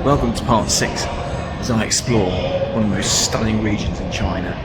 Welcome to part 6 as I explore one of the most stunning regions in China.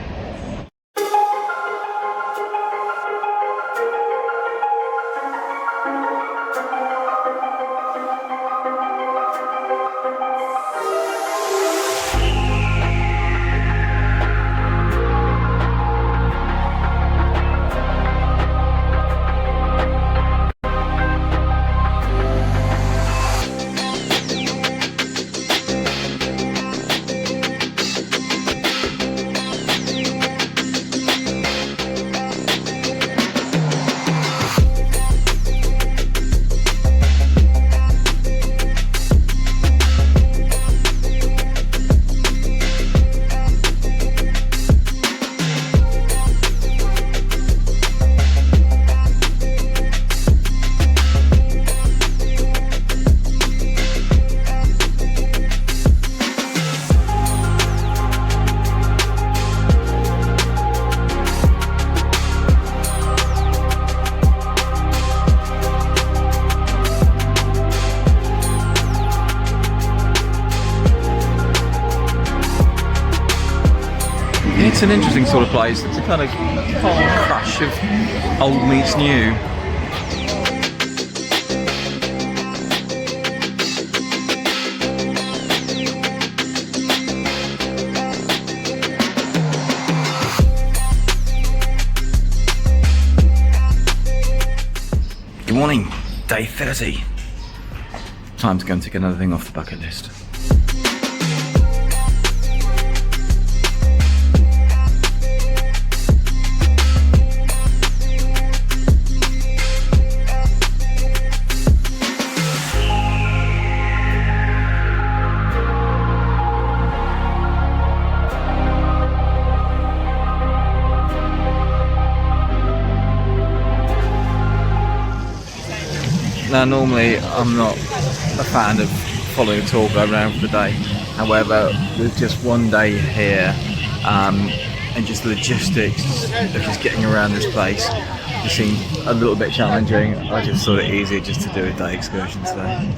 It's an interesting sort of place. It's a kind of crush of old meets new. Good morning, day 30. Time to go and tick another thing off the bucket list. Now normally I'm not a fan of following a tour going around for the day, however with just one day here and just the logistics of just getting around this place just seemed a little bit challenging. I just thought it easier just to do a day excursion today.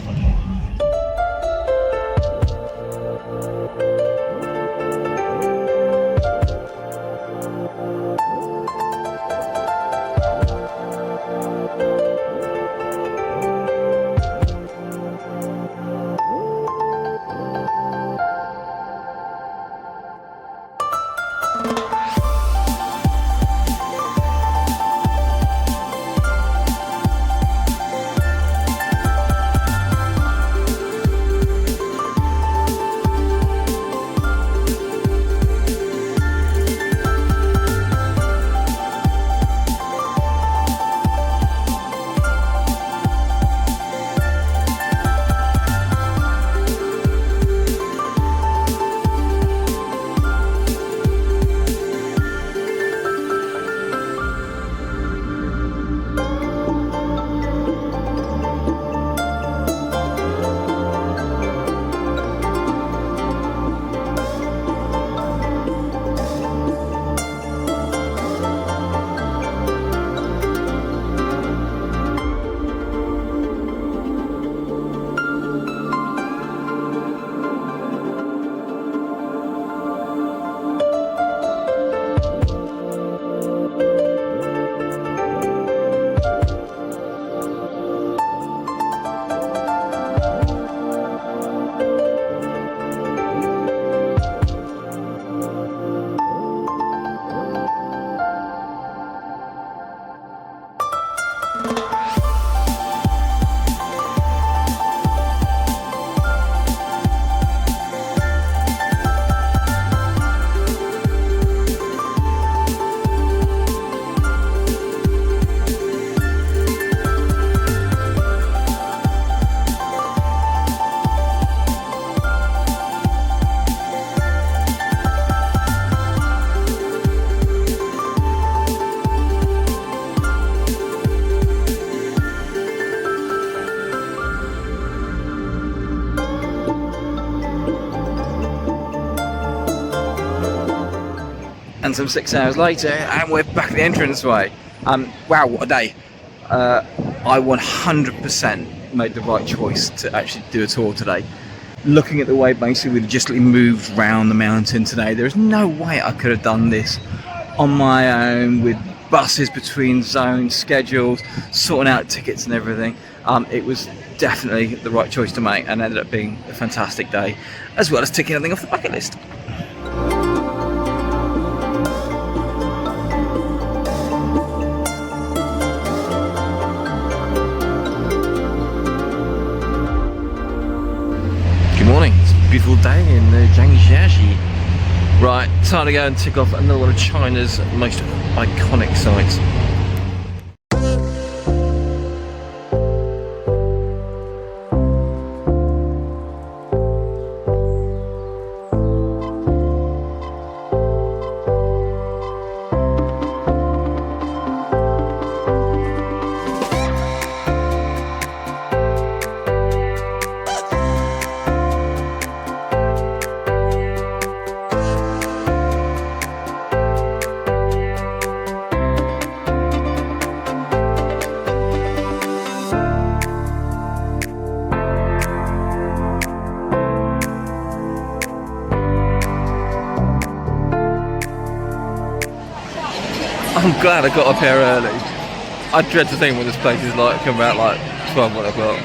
And some 6 hours later, and we're back at the entranceway. Wow, what a day. I 100% made the right choice to actually do a tour today. looking at the way basically we logistically moved round the mountain today, there's no way I could have done this on my own with buses between zones, schedules, sorting out tickets and everything. It was definitely the right choice to make and ended up being a fantastic day, as well as ticking everything off the bucket list. Good morning, it's a beautiful day in Zhangjiajie. Right, time to go and tick off another one of China's most iconic sites. I'm glad I got up here early. I dread to think what this place is like coming out like 12, 1 o'clock.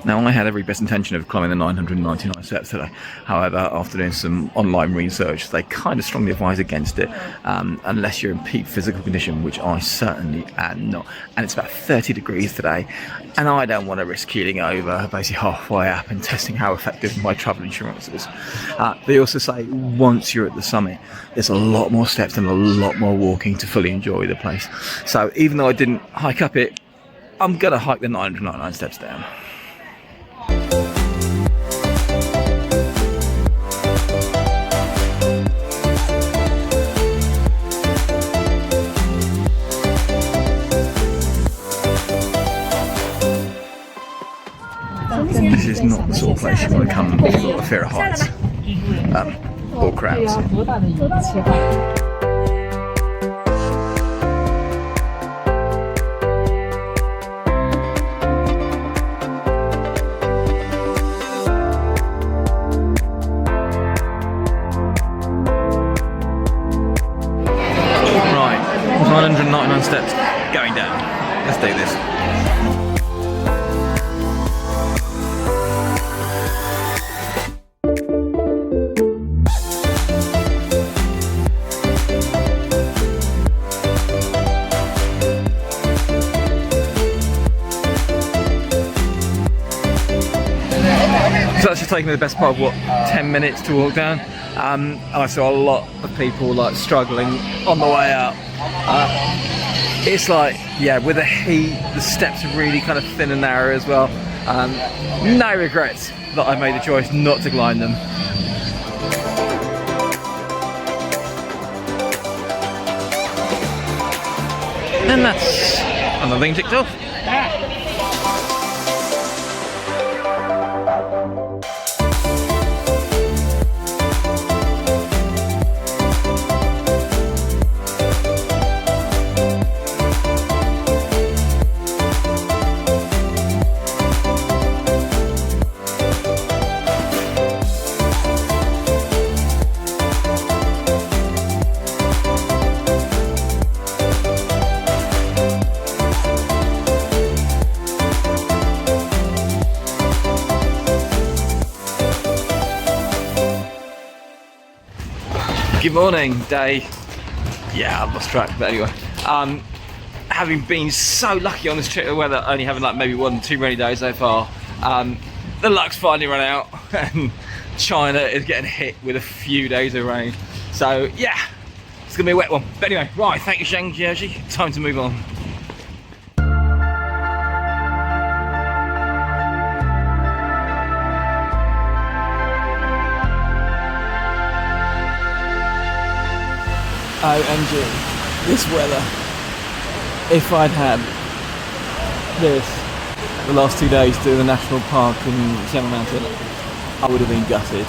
Now, I had every best intention of climbing the 999 steps today. However, after doing some online research, they kind of strongly advise against it, unless you're in peak physical condition, which I certainly am not. And it's about 30 degrees today, and I don't want to risk keeling over basically halfway up and testing how effective my travel insurance is. They also say once you're at the summit, there's a lot more steps and a lot more walking to fully enjoy the place. So even though I didn't hike up it, I'm going to hike the 999 steps down. This is not the sort of place you want to come if you've got a fear of heights or crowds. Right, 999 steps going down. Let's do this. So that's just taking the best part of what, 10 minutes to walk down. And I saw a lot of people like struggling on the way up. It's like, yeah, with the heat, the steps are really kind of thin and narrow as well. No regrets that I made the choice not to climb them. And that's another thing ticked off. Good morning, day. Yeah, I've lost track, but anyway. Having been so lucky on this trip of weather, only having like maybe 1 or 2 rainy days so far, the luck's finally run out and China is getting hit with a few days of rain. So yeah, it's gonna be a wet one. But anyway, right, thank you Zhangjiajie, time to move on. OMG, this weather. If I'd had this the last 2 days to the national park in Tianman Mountain, I would have been gutted.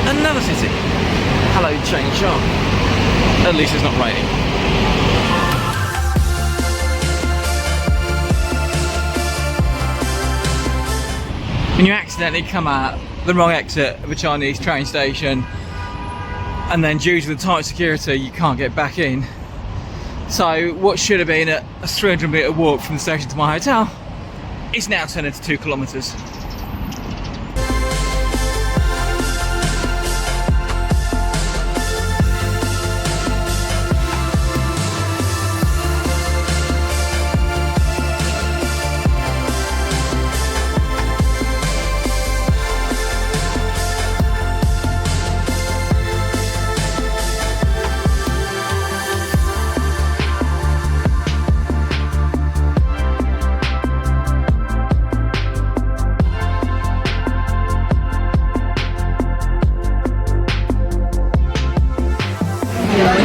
Another city. Hello, Changsha. At least it's not raining. When you accidentally come out the wrong exit of a Chinese train station, and then due to the tight security, you can't get back in. So what should have been a 300-metre walk from the station to my hotel is now turned into 2 kilometres.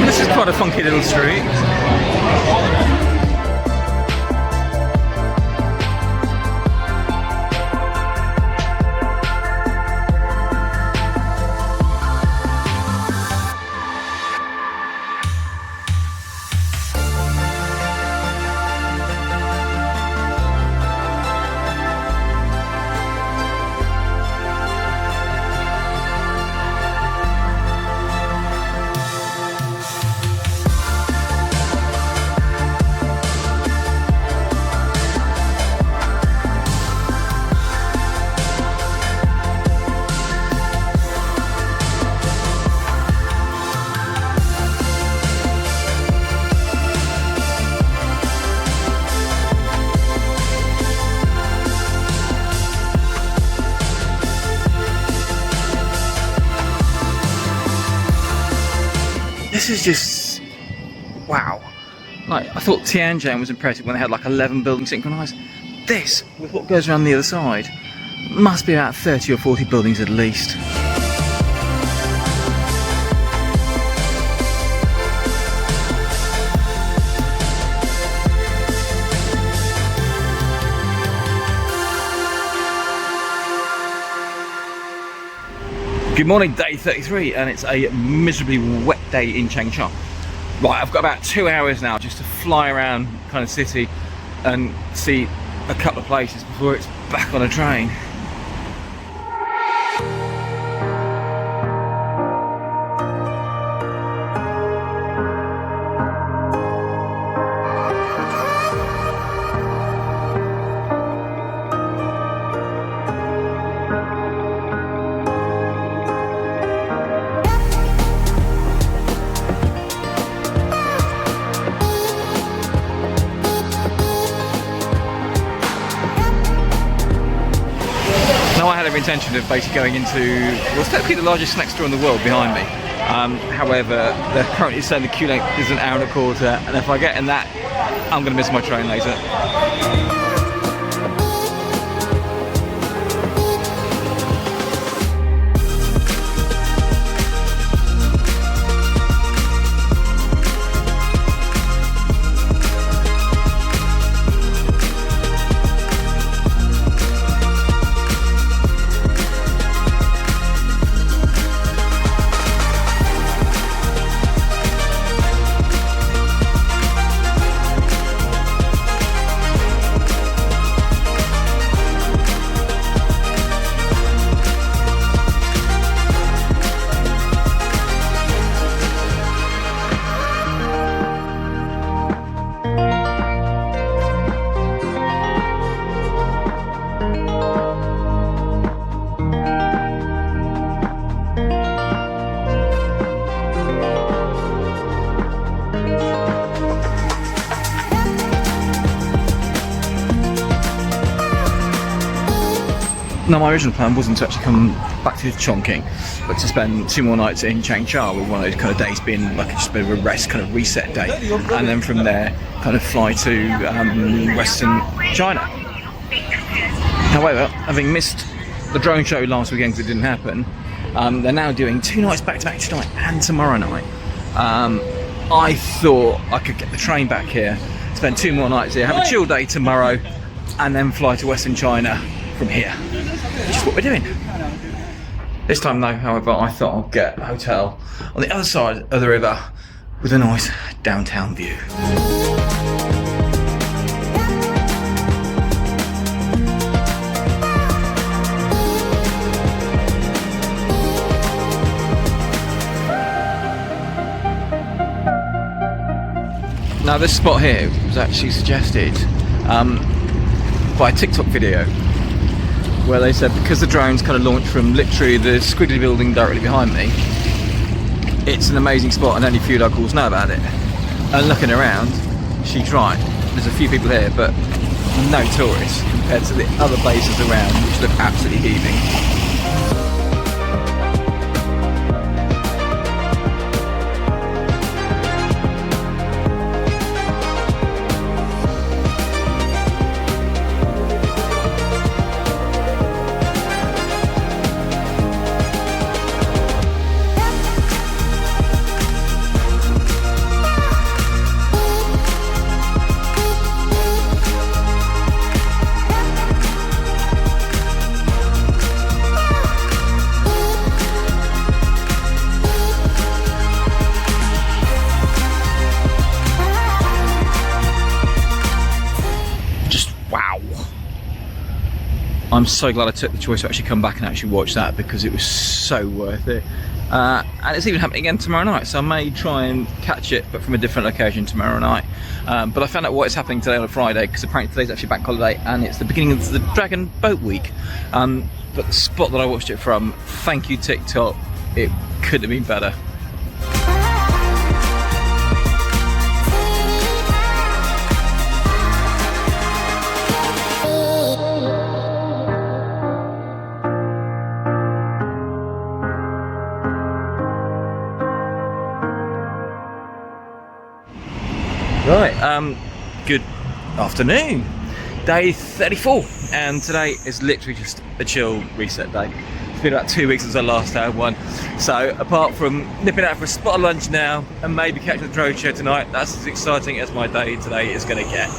This is quite a funky little street. This is just wow. Like, I thought Tianman was impressive when they had like 11 buildings synchronized. This, with what goes around the other side, must be about 30 or 40 buildings at least. Good morning, day 33, and it's a miserably wet day in Changsha. Right, I've got about 2 hours now just to fly around kind of city and see a couple of places before it's back on a train. I had every intention of basically going into what's technically the largest snack store in the world behind me. However, they're currently saying the queue length is an hour and a quarter, and if I get in that, I'm going to miss my train later. No, my original plan wasn't to actually come back to Chongqing, but to spend 2 more nights in Changsha, with one of those kind of days being like just a bit of a rest, kind of reset day, and then from there kind of fly to Western China. However, having missed the drone show last weekend because it didn't happen, they're now doing 2 nights back to back tonight and tomorrow night. I thought I could get the train back here, spend 2 more nights here, have a chill day tomorrow, and then fly to Western China from here, which is what we're doing. This time though, however, I thought I'd get a hotel on the other side of the river with a nice downtown view. Now this spot here was actually suggested by a TikTok video where they said because the drone's kind of launched from literally the squiggly building directly behind me, it's an amazing spot and only few locals know about it. And looking around, she's right, there's a few people here but no tourists compared to the other places around which look absolutely heaving. I'm so glad I took the choice to actually come back and actually watch that because it was so worth it. And it's even happening again tomorrow night, so I may try and catch it, but from a different location tomorrow night. But I found out what is happening today on a Friday because apparently today's actually bank holiday and it's the beginning of the Dragon Boat Week. But the spot that I watched it from, thank you TikTok, it couldn't have been better. Right, good afternoon. Day 34, and today is literally just a chill reset day. It's been about 2 weeks since I last had one, so apart from nipping out for a spot of lunch now and maybe catching the drone show tonight, that's as exciting as my day today is going to get.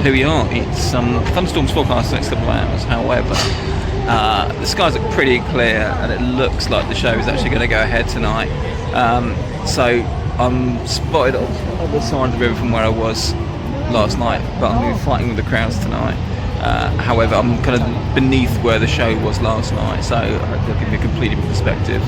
Here we are. It's thunderstorms forecast the next couple of hours. However, the skies look pretty clear and it looks like the show is actually going to go ahead tonight. So I'm spotted on the side of the river from where I was last night, but I'm going to be fighting with the crowds tonight. However, I'm kind of beneath where the show was last night, so they'll give me a completely different perspective.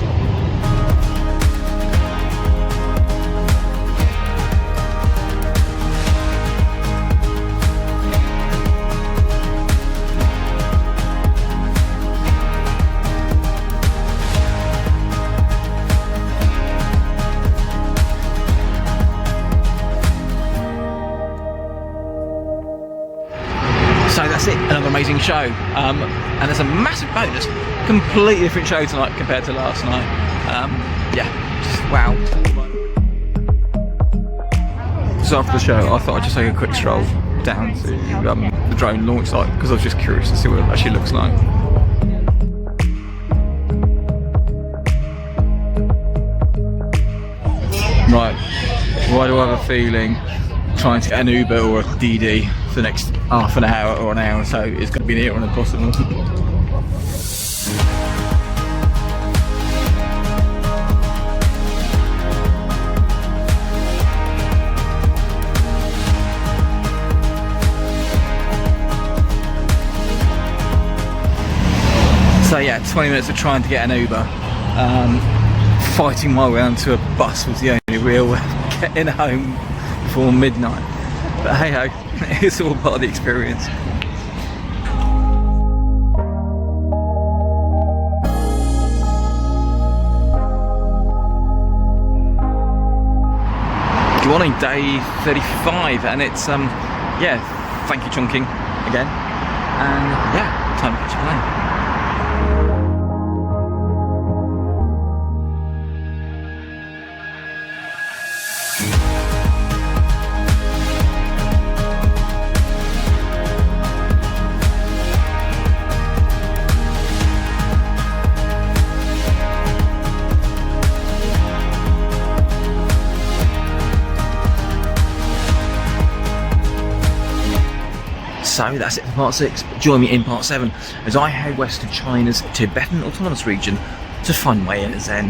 So that's it, another amazing show. And there's a massive bonus, completely different show tonight compared to last night. Yeah, just wow. So after the show, I thought I'd just take a quick stroll down to the drone launch site because I was just curious to see what it actually looks like. Right, why do I have a feeling trying to get an Uber or a DD for the next half an hour or an hour or so is going to be near on impossible. So yeah, 20 minutes of trying to get an Uber. Fighting my way onto a bus was the only real way of getting home before midnight. But hey ho, it's all part of the experience. Good morning, day 35, and it's yeah, thank you Chongqing again, and yeah, time to catch a plane. So that's it for part 6. Join me in part 7 as I head west to China's Tibetan Autonomous Region to find my inner Zen.